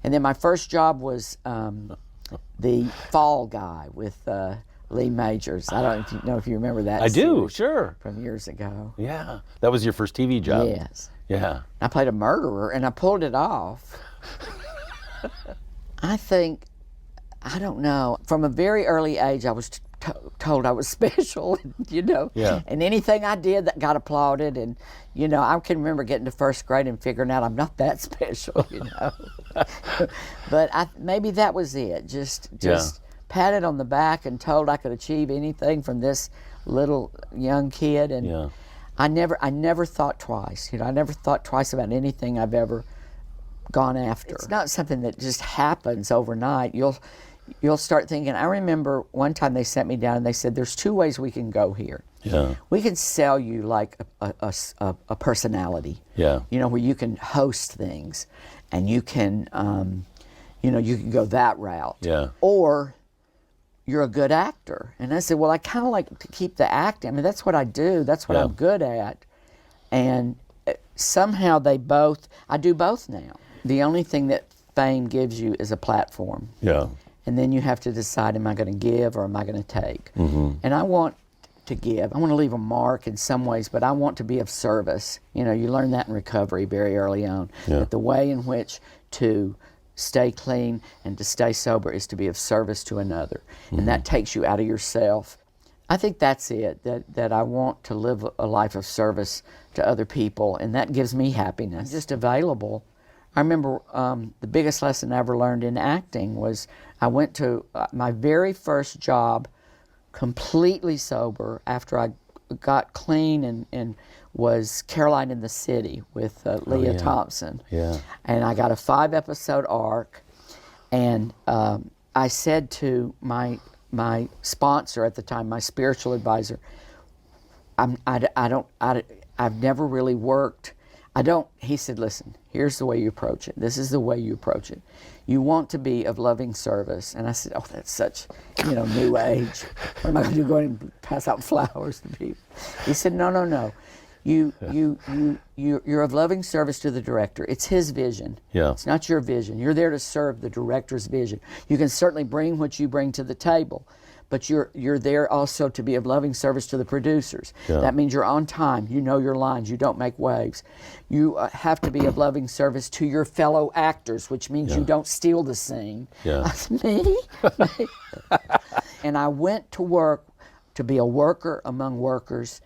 And then my first job was the Fall Guy with Lee Majors. I don't know if you remember that. I do, series sure. From years ago. Yeah. That was your first TV job? Yes. Yeah. I played a murderer, and I pulled it off. I think, I don't know, from a very early age, I was told I was special, you know. Yeah. And anything I did that got applauded, and, you know, I can remember getting to first grade and figuring out I'm not that special, you know. But maybe that was it, just patted on the back and told I could achieve anything from this little young kid. And I never thought twice, you know. I never thought twice about anything I've ever gone after. It's not something that just happens overnight. You'll start thinking. I remember one time they sent me down and they said, there's two ways we can go here. Yeah. We can sell you like a personality, you know, where you can host things and you can, you know, you can go that route. Yeah. Or you're a good actor. And I said, well, I kind of like to keep the acting. I mean, that's what I do. That's what I'm good at. And somehow I do both now. The only thing that fame gives you is a platform. Yeah. And then you have to decide, am I going to give or am I going to take? Mm-hmm. And I want to give. I want to leave a mark in some ways, but I want to be of service. You know, you learn that in recovery very early on. That the way in which to stay clean and to stay sober is to be of service to another. And that takes you out of yourself. I think that's it, that I want to live a life of service to other people, and that gives me happiness. Just available. I remember the biggest lesson I ever learned in acting was I went to my very first job completely sober after I got clean and was Caroline in the City with Leah Thompson. Yeah. And I got a 5-episode arc, and I said to my sponsor at the time, my spiritual advisor, I've never really worked. He said, listen, here's the way you approach it. This is the way you approach it. You want to be of loving service. And I said, oh, that's such, you know, new age. What am I going to do, go and pass out flowers to people? He said, no. You're of loving service to the director. It's his vision. Yeah. It's not your vision. You're there to serve the director's vision. You can certainly bring what you bring to the table, but you're there also to be of loving service to the producers. Yeah. That means you're on time. You know your lines. You don't make waves. You have to be of loving service to your fellow actors, which means you don't steal the scene. Yeah. Me? And I went to work to be a worker among workers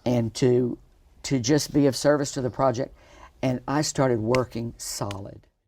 and to just be of service to the project. And I started working solid.